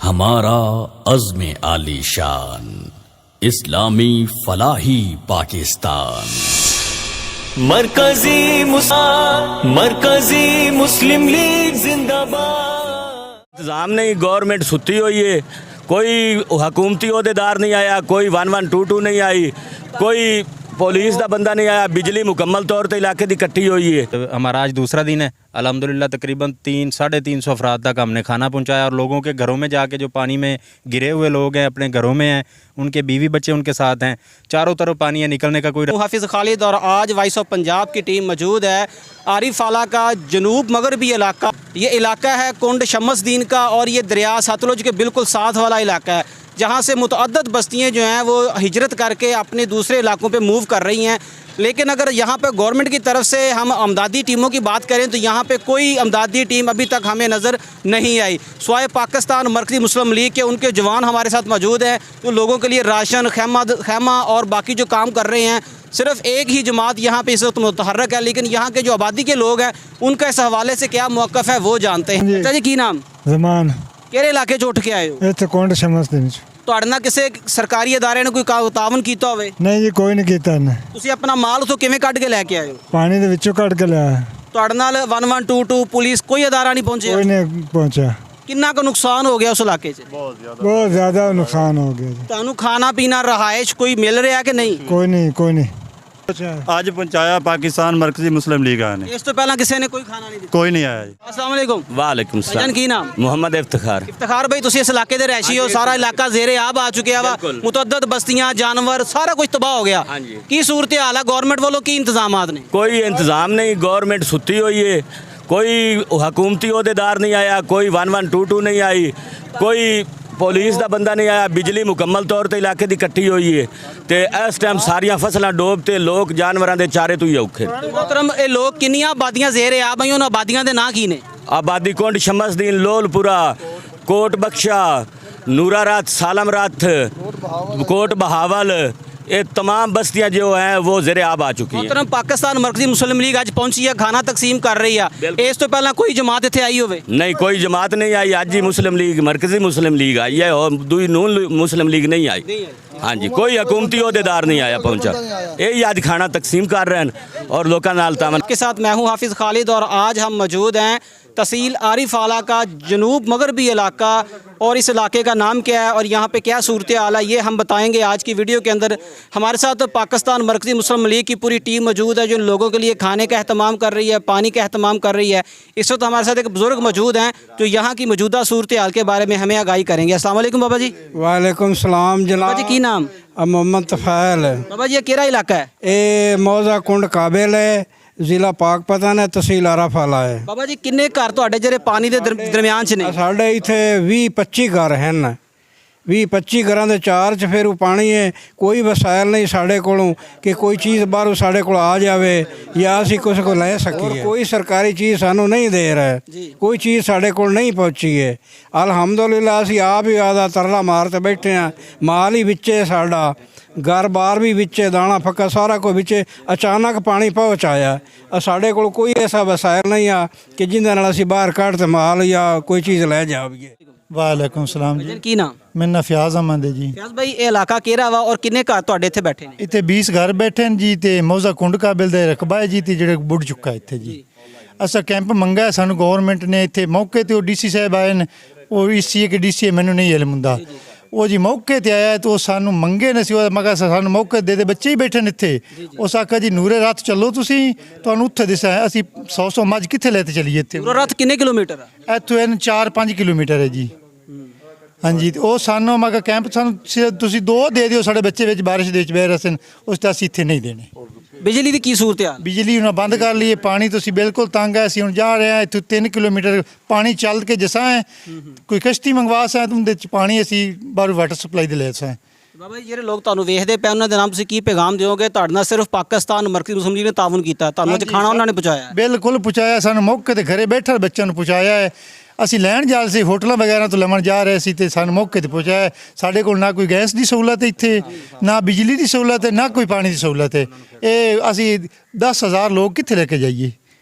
हमारा अज़्म आलीशान इस्लामी फलाही पाकिस्तान। मरकजी मुस्लिम लीग जिंदाबाद। इंतजाम नहीं, गवर्नमेंट सुती हुई है, कोई हुकूमती अहदेदार नहीं आया, कोई 1122 नहीं आई, कोई पुलिस का बंदा नहीं आया, बिजली मुकम्मल तौर पर इलाके की कट्टी हुई है। तो हमारा आज दूसरा दिन है, अल्हम्दुलिल्लाह तकरीबन 300-350 अफराद तक हमने खाना पहुंचाया और लोगों के घरों में जाके जो पानी में गिरे हुए लोग हैं अपने घरों में हैं, उनके बीवी बच्चे उनके साथ हैं, चारों तरफ पानी है, निकलने का कोई हाफिज़ खालिद और आज वॉइस ऑफ पंजाब की टीम मौजूद है आरिफ फाला का जनूब मगरबी इलाका। ये इलाका है कुंड शमसदीन का और ये दरिया सतलुज के बिल्कुल साथ वाला इलाका है, जहाँ से मुतअद्दद बस्तियाँ जो हैं वो हिजरत करके अपने दूसरे इलाकों पे मूव कर रही हैं। लेकिन अगर यहाँ पे गवर्नमेंट की तरफ से हम अमदादी टीमों की बात करें तो यहाँ पे कोई अमदादी टीम अभी तक हमें नज़र नहीं आई। स्वाय पाकिस्तान मरकज़ी मुस्लिम लीग के उनके जवान हमारे साथ मौजूद हैं तो लोगों के लिए राशन खैमा और बाकी जो काम कर रहे हैं। सिर्फ एक ही जमात यहाँ पे इस वक्त मुतहर्रक है, लेकिन यहाँ के जो आबादी के लोग हैं उनका इस हवाले से क्या मौक़िफ़ है वो जानते हैं। अच्छा जी, की नाम ਜ਼ਮਾਨ ਕਿਹੜੇ ਇਲਾਕੇ 'ਚ ਉੱਠ ਕੇ ਆਏ ਹੋ? ਇੱਥੇ ਕੁੰਡ ਸ਼ਮਸਦੀਨ ਚ ਤੁਹਾਡੇ ਨਾਲ ਕਿਸੇ ਸਰਕਾਰੀ ਅਦਾਰੇ ਨੇ ਕੋਈ ਤਾਵਨ ਕੀਤਾ ਹੋਵੇ? ਨਹੀਂ ਜੀ, ਕੋਈ ਨਹੀਂ ਕੀਤਾ ਇਹਨੇ। ਤੁਸੀਂ ਆਪਣਾ ਮਾਲ ਉਥੋਂ ਕਿਵੇਂ ਕੱਢ ਕੇ ਲੈ ਕੇ ਆਏ ਹੋ? ਪਾਣੀ ਦੇ ਵਿੱਚੋਂ ਕੱਢ ਕੇ ਲਿਆ। ਤੁਹਾਡੇ ਨਾਲ 1122 ਪੁਲਿਸ ਕੋਈ ਅਦਾਰਾ ਨਹੀਂ ਪਹੁੰਚਿਆ? ਕੋਈ ਨਹੀਂ ਪਹੁੰਚਿਆ। ਕਿੰਨਾ ਕੁ ਨੁਕਸਾਨ ਹੋ ਗਿਆ ਉਸ ਇਲਾਕੇ 'ਚ? ਬਹੁਤ ਜ਼ਿਆਦਾ ਨੁਕਸਾਨ ਹੋ ਗਿਆ ਜੀ। ਤੁਹਾਨੂੰ ਖਾਣਾ ਪੀਣਾ ਰਹਾਇਸ਼ ਕੋਈ ਮਿਲ ਰਿਹਾ ਕਿ ਨਹੀਂ? ਕੋਈ ਨਹੀਂ ਅੱਜ ਪਹੁੰਚਾਇਆ ਪਾਕਿਸਤਾਨ ਮਰਕਜ਼ੀ ਮੁਸਲਿਮ ਲੀਗ ਆਇਆ ਨੇ। ਇਸ ਤੋਂ ਪਹਿਲਾਂ ਕਿਸੇ ਨੇ ਕੋਈ ਖਾਣਾ ਨਹੀਂ ਦਿੱਤਾ? ਕੋਈ ਨਹੀਂ ਆਇਆ ਜੀ। अस्सलाम वालेकुम। वालेकुम भाईजान सलाम। की नाम? मोहम्मद इफ्तिखार। इफ्तिखार भाई, ਤੁਸੀਂ ਇਸ ਇਲਾਕੇ ਦੇ ਰਹਿਸ਼ੀ ਹੋ, ਸਾਰਾ ਇਲਾਕਾ ਜ਼ੇਰੇ ਆਬ ਆ ਚੁੱਕਿਆ ਵਾ, ਮੁਤਅद्दद ਬਸਤੀਆਂ, ਜਾਨਵਰ, ਸਾਰਾ ਕੁਝ ਤਬਾਹ ਹੋ ਗਿਆ। ਕੀ ਸੂਰਤ ਹਾਲ ਹੈ? ਗਵਰਨਮੈਂਟ ਵੱਲੋਂ ਕੀ ਇੰਤਜ਼ਾਮਾਤ ਨੇ? कोई इंतज़ाम नहीं, गवर्नमेंट सुती हुई है, कोई हुकूमती अहदेदार नहीं आया, कोई 1122 नहीं आई, कोई पुलिस का बंदा नहीं आया, बिजली मुकम्मल तौर पर इलाके की कट्टी हुई है। तो इस टाइम सारिया फसलां डोब ते लोग जानवरों के चारे तो ही औखे। मोहतरम, ਇਹ ਲੋਕ ਕਿੰਨੀਆਂ ਆਬਾਦੀਆਂ ਜ਼ੇਰੇ ਆਬ ਆਈਆਂ, ਉਹਨਾਂ ਆਬਾਦੀਆਂ ਦੇ ਨਾਂ ਕੀ ਨੇ? आबादी कुंड शमसदीन, लोलपुरा, कोट बख्शा, नूरा रात, सालम रात, कोट बहावल, ये तमाम बस्तियां जो हैं वो ज़ेरे आब आ चुकी हैं। मोहतरम, पाकिस्तान मरकज़ी मुस्लिम लीग आज पहुंची है, खाना तकसीम कर रही है। इस तो पहला कोई जमात इत्थे आई होवे? नहीं, कोई जमात नहीं आई। आज ही मुस्लिम लीग, मरकज़ी मुस्लिम लीग आई है और दूई नून मुस्लिम लीग नहीं आई। हाँ जी, कोई हुकूमती अहदेदार नहीं आया, पहुंचा। यही आज खाना तकसीम कर रहे हैं और लोगों नाल तावन के साथ मैं हूँ हाफिज़ खालिद और आज हम मौजूद हैं तहसील आरिफ फाला का जनूब मगरबी इलाका। और इस इलाके का नाम क्या है और यहाँ पे क्या सूरत हाल है ये हम बताएंगे आज की वीडियो के अंदर। हमारे साथ पाकिस्तान मरकज़ी मुस्लिम लीग की पूरी टीम मौजूद है जो लोगों के लिए खाने का अहतमाम कर रही है, पानी का अहतमाम कर रही है। इस वक्त हमारे साथ एक बुज़ुर्ग मौजूद हैं जो यहाँ की मौजूदा सूरत हाल के बारे में हमें आगाही करेंगे। अस्सलाम वालेकुम बाबा जी। ਵਾਲੇकुम सलाम बाबा जी, की नाम? मोहम्मद तफैल। बाबा जी, ये केड़ा इलाका है? ਇਹ ਮੌਜ਼ਾ ਕੁੰਡ ਕਾਬਿਲ ਹੈ, ਜ਼ਿਲ੍ਹਾ ਪਾਕਪਤਨ ਹੈ, ਤਹਿਸੀਲ ਆਰਿਫ ਫਾਲਾ ਹੈ। बाबा जी, किन्ने घर ਤੁਹਾਡੇ ਜਿਹੜੇ ਪਾਣੀ ਦੇ ਦਰਮਿਆਨ 'ਚ ਨੇ? ਸਾਡੇ ਇੱਥੇ 20-25 ਘਰ ਹਨ। 20-25 ਘਰਾਂ ਦੇ ਚਾਰ 'ਚ ਫਿਰ ਉਹ ਪਾਣੀ ਹੈ। ਕੋਈ ਵਸਾਇਲ ਨਹੀਂ ਸਾਡੇ ਕੋਲੋਂ ਕਿ ਕੋਈ ਚੀਜ਼ ਬਾਹਰੋਂ ਸਾਡੇ ਕੋਲ ਆ ਜਾਵੇ ਜਾਂ ਅਸੀਂ ਕੁਛ ਕੋ ਲੈ ਸਕੀਏ। ਕੋਈ ਸਰਕਾਰੀ ਚੀਜ਼ ਸਾਨੂੰ ਨਹੀਂ ਦੇ ਰਿਹਾ, ਕੋਈ ਚੀਜ਼ ਸਾਡੇ ਕੋਲ ਨਹੀਂ ਪਹੁੰਚੀ ਹੈ। ਅਲਹਮਦੁਲਿਲਾ ਅਸੀਂ ਆਪ ਹੀ ਆਦਾ ਤਰਲਾ ਮਾਰ ਤੇ ਬੈਠੇ ਹਾਂ। ਮਾਲ ਹੀ ਵਿੱਚੇ ਸਾਡਾ, घर बार भी बिचे, दाना फक्का सारा कुछ बिचे। अचानक पानी पहुँचाया, साढ़े को कोई ऐसा वसायल नहीं आ कि जिंदे नाल असीं बाहर कट ते माल या कोई चीज़ लै जाइए। वालेकुम सलाम जी। की नाम? मेरा नाम फयाज अहमद है जी। फयाज भाई, ये इलाका केड़ा वा और किन्ने घर तुहाडे इत्थे बैठे ने? इतने 20 घर बैठे हैं जी। ते मौजा कुंड काबिल दे रकबा है जी, ते जेड़े बुढ़ चुका है इत्थे जी। असा कैंप मंगा है सानू गवर्नमेंट ने। इत्थे मौके ते DC साहब आए ने, और इसी कि DC मैनू नहीं इल्म हुंदा। वो जी मौके ते आया तो सानू मंगे ने सी, मगर सानू मौके दे बच्चे ही बैठे ने इत्थे। उस आखा जी नूरे रात चलो तुसीं, तुहानू उत्थे दिसा असीं 100 मज कित्थे लैते चलीए इत्थे। नूरे रात किन्ने किलोमीटर है? इत्थों 4-5 किलोमीटर है जी। हाँ जी, तो सानू मगर कैंप सानू तुसीं 2 दे दिओ, साडे बच्चे विच बारिश दे विच बह रहे सन, उस ते असीं इत्थे नहीं देने। बिजली की की सूरत हाल? बिजली उन्हें बंद कर ली है। पानी तो बिल्कुल तंग है। असीं हुण जा रहे हैं, इत्थों 3 किलोमीटर पानी चल के जसा है, कोई कश्ती मंगवा सा तो उहदे च पानी असीं बाहरों वाटर सप्लाई दे ले सा। बाबा जी, ਜਿਹੜੇ ਲੋਕ ਤੁਹਾਨੂੰ ਵੇਖਦੇ ਪਏ ਉਹਨਾਂ ਦੇ ਨਾਮ ਤੁਸੀਂ ਕੀ ਪੈਗਾਮ ਦਿਓਗੇ? ਤੁਹਾਡੇ ਨਾਲ ਸਿਰਫ ਪਾਕਿਸਤਾਨ ਮਰਕਜ਼ੀ ਮੁਸਲਿਮ ਲੀਗ ਨੇ ਤਾਵਨ ਕੀਤਾ, ਤੁਹਾਨੂੰ ਅੱਜ ਖਾਣਾ ਉਹਨਾਂ ਨੇ ਪਹੁੰਚਾਇਆ ਹੈ? बिल्कुल पहुँचाया, सानू मौके ते घरे बैठे बच्चों को पहुँचाया है। ਅਸੀਂ ਲੈਣ ਜਾ ਸੀ, ਹੋਟਲਾਂ ਵਗੈਰਾ ਤੋਂ ਲਵਣ ਜਾ ਰਹੇ ਸੀ ਤੇ ਸਾਨੂੰ ਮੌਕੇ ਤੇ ਪਹੁੰਚਾਇਆ। ਸਾਡੇ ਕੋਲ ਨਾ ਕੋਈ ਗੈਸ ਦੀ ਸਹੂਲਤ ਹੈ ਇੱਥੇ, ਨਾ ਬਿਜਲੀ ਦੀ ਸਹੂਲਤ ਹੈ, ਨਾ ਕੋਈ ਪਾਣੀ ਦੀ ਸਹੂਲਤ ਹੈ। ਇਹ ਅਸੀਂ 10,000 ਲੋਕ ਕਿੱਥੇ ਲੈ ਕੇ ਜਾਈਏ?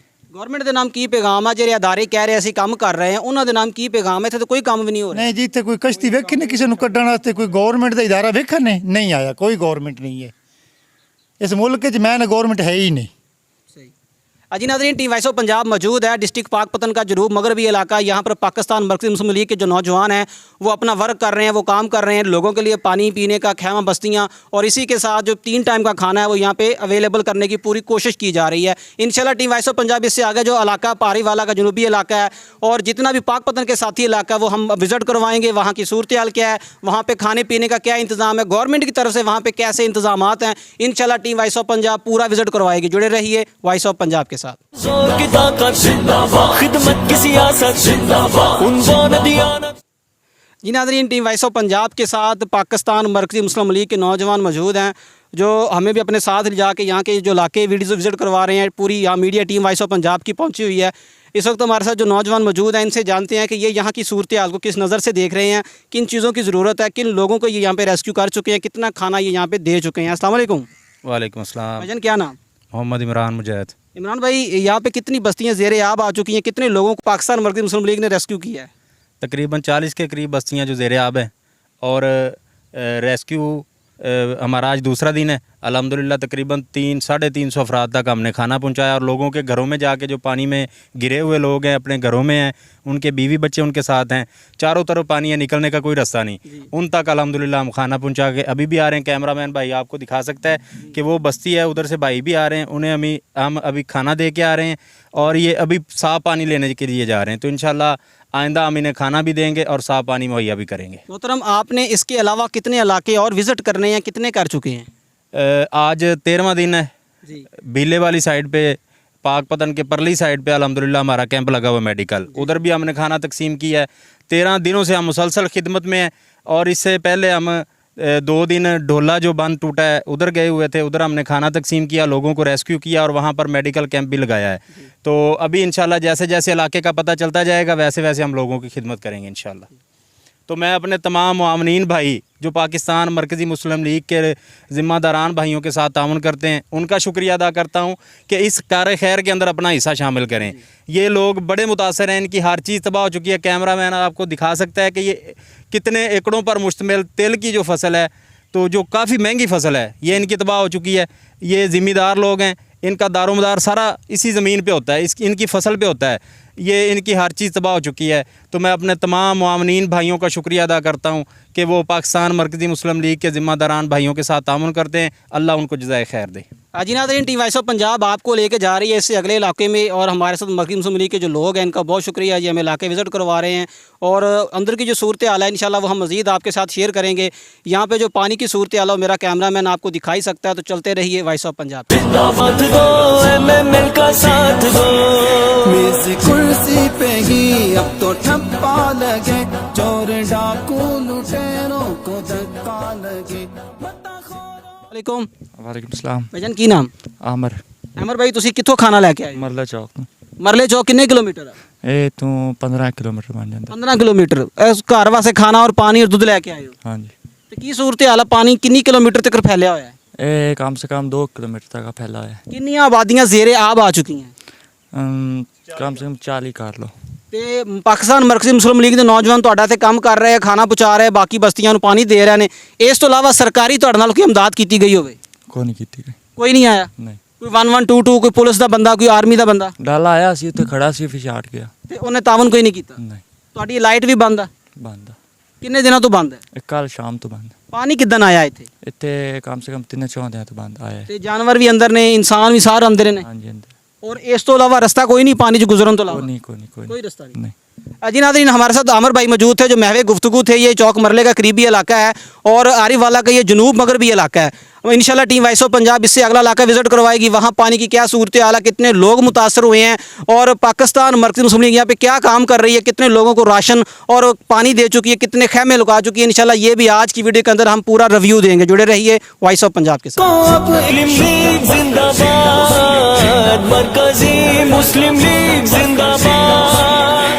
ਗਵਰਨਮੈਂਟ ਦੇ ਨਾਮ ਕੀ ਪੈਗਾਮ ਆ? ਜਿਹੜੇ ਅਦਾਰੇ ਕਹਿ ਰਹੇ ਅਸੀਂ ਕੰਮ ਕਰ ਰਹੇ ਹਾਂ ਉਹਨਾਂ ਦੇ ਨਾਮ ਕੀ ਪੈਗਾਮ ਹੈ? ਇੱਥੇ ਤਾਂ ਕੋਈ ਕੰਮ ਵੀ ਨਹੀਂ ਹੋ ਰਿਹਾ। ਨਹੀਂ ਜੀ, ਇੱਥੇ ਕੋਈ ਕਸ਼ਤੀ ਵੇਖੀ ਨਹੀਂ ਕਿਸੇ ਨੂੰ ਕੱਢਣ ਵਾਸਤੇ, ਕੋਈ ਗਵਰਨਮੈਂਟ ਦਾ ਇਦਾਰਾ ਵੇਖਣ ਨੇ ਨਹੀਂ ਆਇਆ, ਕੋਈ ਗਵਰਨਮੈਂਟ ਨਹੀਂ ਹੈ ਇਸ ਮੁਲਕ 'ਚ। ਮੈਂ ਨਾ ਗਵਰਨਮੈंट है ही नहीं। अजी नाज़रीन, टीम वॉइस ऑफ पंजाब मौजूद है डिस्ट्रिक्ट पाकपतन का जनूब मगरबी इलाका। यहाँ पर पाकिस्तान मरकज़ी मुस्लिम लीग के जो नौजवान हैं वो अपना वर्क कर रहे हैं, वो काम कर रहे हैं। लोगों के लिए पानी पीने का खैमा बस्तियाँ और इसी के साथ जो 3 टाइम का खाना है वो यहाँ पे अवेलेबल करने की पूरी कोशिश की जा रही है। इंशाल्लाह टीम वॉइस ऑफ पंजाब इससे आगे जो इलाका पारी वाला का जनूबी इलाका है और जितना भी पाकपतन के साथी इलाका है वो हम विज़िट करवाएंगे। वहाँ की सूरत हाल क्या है, वहाँ पर खाने पीने का क्या इंतज़ाम है, गवर्नमेंट की तरफ से वहाँ पर कैसे इंतज़ाम हैं, इंशाल्लाह टीम वॉइस ऑफ पंजाब पूरा विज़िट करवाएगी। जुड़े रहिए वॉइस ऑफ पंजाब के साथ। जोर की ताकत जिंदाबाद, खिदमत की सियासत जिंदाबाद, उन्वान दियानत। जी नाज़रीन, टीम वॉइस ऑफ पंजाब के साथ पाकिस्तान मरकज़ी मुस्लिम लीग के नौजवान मौजूद हैं जो हमें भी अपने साथ ले जाके यहाँ के जो इलाके वीडियो विज़िट करवा रहे हैं। पूरी यहाँ media team voice of Punjab की पहुँची हुई है। इस वक्त हमारे साथ जो नौजवान मौजूद हैं इनसे जानते हैं कि ये यहाँ की सूरत हाल को किस नज़र से देख रहे हैं, किन चीज़ों की ज़रूरत है, किन लोगों को ये यहाँ पे रेस्क्यू कर चुके हैं, कितना खाना ये यहाँ पे दे चुके हैं। अस्सलाम वालेकुम। वालेकुम अस्सलाम। भाईजान क्या नाम? मोहम्मद इमरान मुजाहिद। इमरान भाई, यहाँ पे कितनी बस्तियाँ ज़ेरे आब आ चुकी हैं, कितने लोगों को पाकिस्तान मरकज़ी मुस्लिम लीग ने रेस्क्यू किया है? तकरीबन 40 के करीब बस्तियाँ जो ज़ेर आब हैं और रेस्क्यू हमारा आज दूसरा दिन है। अल्हम्दुलिल्लाह तकरीबन 300-350 अफराद तक हमने खाना पहुंचाया और लोगों के घरों में जाके जो पानी में गिरे हुए लोग हैं अपने घरों में हैं, उनके बीवी बच्चे उनके साथ हैं, चारों तरफ पानी है, निकलने का कोई रास्ता नहीं, उन तक अल्हम्दुलिल्लाह हम खाना पहुंचा के अभी भी आ रहे हैं। कैमरामैन भाई आपको दिखा सकता है कि वो बस्ती है, उधर से भाई भी आ रहे हैं, उन्हें हम अभी खाना दे के आ रहे हैं और ये अभी साफ़ पानी लेने के लिए जा रहे हैं। तो इंशाल्लाह आइंदा हम इन्हें खाना भी देंगे और साफ़ पानी मुहैया भी करेंगे। मोहतरम, आपने इसके अलावा कितने इलाके और विज़िट करने हैं, कितने कर चुके हैं? आज 13वां दिन है जी। भीले वाली साइड पे, पाकपतन के परली साइड पे अल्हम्दुलिल्लाह हमारा कैंप लगा हुआ मेडिकल, उधर भी हमने खाना तकसीम किया है। 13 दिनों से हम मुसलसल खिदमत में हैं और इससे पहले हम 2 दिन ढोला जो बंद टूटा है उधर गए हुए थे, उधर हमने खाना तकसीम किया, लोगों को रेस्क्यू किया और वहाँ पर मेडिकल कैंप भी लगाया है। तो अभी इंशाल्लाह जैसे जैसे इलाके का पता चलता जाएगा वैसे वैसे हम लोगों की खिदमत करेंगे इंशाल्लाह। तो मैं अपने तमाम मुआवनीन भाई जो पाकिस्तान मरकज़ी मुस्लिम लीग के ज़िम्मेदारान भाइयों के साथ ताउन करते हैं उनका शुक्रिया अदा करता हूँ कि इस कार खैर के अंदर अपना हिस्सा शामिल करें। ये लोग बड़े मुतासर हैं, इनकी हर चीज़ तबाह हो चुकी है। कैमरामैन आपको दिखा सकता है कि ये कितने एकड़ों पर मुश्तमिल तिल की जो फसल है, तो जो काफ़ी महंगी फसल है, ये इनकी तबाह हो चुकी है। ये ज़िम्मेदार लोग हैं, इनका दारोमदार सारा इसी ज़मीन पे होता है, इनकी फसल पे होता है, ये इनकी हर चीज़ तबाह हो चुकी है। तो मैं अपने तमाम मुआवनीन भाइयों का शुक्रिया अदा करता हूँ कि वो पाकिस्तान मरकज़ी मुस्लिम लीग के ज़िम्मेदारान भाइयों के साथ तामुन करते हैं। अल्लाह उनको जज़ाए खैर दे। जी नाज़रीन, टीम वॉइस ऑफ पंजाब आपको लेके जा रही है इससे अगले इलाके में और हमारे साथ मरकज़ी मुस्लिम लीग के जो लोग हैं इनका बहुत शुक्रिया जी, हमें इलाके विज़िट करवा रहे हैं और अंदर की जो सूरत हाल है इंशाल्लाह वो हम मज़ीद आपके साथ शेयर करेंगे। यहाँ पे जो पानी की सूरत हाल है मेरा कैमरामैन आपको दिखाई सकता है। तो चलते रहिए वॉइस ऑफ पंजाब। जिंदाबाद दो एमएमएल का साथ दो, मेज कुर्सी पे ही अब तो ठप्पा लगे, चोर डाकू लुटेरों को धक्का लगे। वालेकुम। वालेकुम सलाम। भाईजान की नाम? आमर। अमर भाई, ਤੁਸੀਂ ਕਿੱਥੋਂ ਖਾਣਾ ਲੈ ਕੇ ਆਏ? ਮਰਲਾ ਚੌਕ ਤੋਂ। ਮਰਲੇ ਚੌਕ ਕਿੰਨੇ ਕਿਲੋਮੀਟਰ ਹੈ? ਇਹ ਤੋਂ 15 ਕਿਲੋਮੀਟਰ ਬਣ ਜਾਂਦਾ। 15 ਕਿਲੋਮੀਟਰ। ਇਸ ਘਰ ਵਾਸਤੇ ਖਾਣਾ ਔਰ ਪਾਣੀ ਔਰ ਦੁੱਧ ਲੈ ਕੇ ਆਏ ਹੋ? ਹਾਂਜੀ। ਤੇ ਕੀ ਸੂਰਤ ਹਾਲ ਹੈ? ਪਾਣੀ ਕਿੰਨੀ ਕਿਲੋਮੀਟਰ ਤੱਕ ਫੈਲਿਆ ਹੋਇਆ ਹੈ? ਇਹ ਕਮ ਸੇ ਕਮ 2 ਕਿਲੋਮੀਟਰ ਤੱਕ ਫੈਲਾ ਹੋਇਆ ਹੈ। ਕਿੰਨੀਆਂ ਆਬਾਦੀਆਂ ਜ਼ੇਰੇ ਆਬ ਆ ਚੁੱਕੀਆਂ? ਕਮ ਸੇ ਕਮ 40 ਕਰ ਲਓ। ਤੇ ਪਾਕਿਸਤਾਨ ਮਰਕਜ਼ੀ ਮੁਸਲਿਮ ਲੀਗ ਦੇ ਨੌਜਵਾਨ ਤੁਹਾਡਾ ਤੇ ਕੰਮ ਕਰ ਰਹੇ, ਖਾਣਾ ਪਹੁੰਚਾ ਰਹੇ, ਬਾਕੀ ਬਸਤੀਆਂ ਨੂੰ ਪਾਣੀ ਦੇ ਰਹੇ ਨੇ। ਇਸ ਤੋਂ ਇਲਾਵਾ ਸਰਕਾਰੀ ਤੁਹਾਡੇ ਨਾਲ ਕੋਈ ਇਮਦਾਦ ਕੀਤੀ ਗਈ ਹੋਵੇ? ਕੋਈ ਨਹੀਂ ਕੀਤੀ ਗਈ। ਕੋਈ ਨਹੀਂ ਆਇਆ? ਨਹੀਂ। ਕੋਈ 1122 ਕੋਈ ਪੁਲਿਸ ਦਾ ਬੰਦਾ, ਕੋਈ ਆਰਮੀ ਦਾ ਬੰਦਾ? ਡਾਲਾ ਆਇਆ ਸੀ ਉੱਥੇ ਖੜਾ ਸੀ, ਫਿਰ ਛਾਟ ਗਿਆ। ਤੇ ਉਹਨੇ ਤਾਵਨ ਕੋਈ ਨਹੀਂ ਕੀਤਾ? ਨਹੀਂ। ਤੁਹਾਡੀ ਲਾਈਟ ਵੀ ਬੰਦ ਆ? ਬੰਦ ਆ। ਕਿੰਨੇ ਦਿਨਾਂ ਤੋਂ ਬੰਦ ਹੈ? ਕੱਲ ਸ਼ਾਮ ਤੋਂ ਬੰਦ। ਪਾਣੀ ਕਿੱਦਣ ਆਇਆ ਇੱਥੇ? ਇੱਥੇ ਕਮ ਸੇ ਕਮ 3-4 ਦਿਨਾਂ ਤੋਂ ਬੰਦ ਆਇਆ ਹੈ। ਤੇ ਜਾਨਵਰ ਵੀ ਅੰਦਰ ਨੇ, ਇਨਸਾਨ ਵੀ ਸਾਰੇ ਅੰਦਰ ਨੇ? ਹਾਂਜੀ ਅੰਦਰ। और इस तो अलावा रास्ता कोई नहीं पानी जो गुजरन तो अलावा? कोई रास्ता नहीं। जी नाज़रीन, हमारे साथ आमर भाई मौजूद थे जो महवे गुफ्तगू थे। ये चौक मरले का करीबी इलाका है और आरिफ वाला का ये जनूब मगरबी इलाका है। इंशाल्लाह टीम वॉइस ऑफ पंजाब इससे अगला इलाका विजिट करवाएगी, वहाँ पानी की क्या सूरत हाल है, कितने लोग मुतासर हुए हैं और पाकिस्तान मरकज़ी मुस्लिम लीग यहाँ पे क्या काम कर रही है, कितने लोगों को राशन और पानी दे चुकी है, कितने खैमे लगा चुकी है। इंशाल्लाह ये भी आज की वीडियो के अंदर हम पूरा रिव्यू देंगे। जुड़े रहिए वॉइस ऑफ पंजाब के साथ। मुस्लिम लीग जिंदाबाद, मरकज़ी मुस्लिम लीग जिंदाबाद।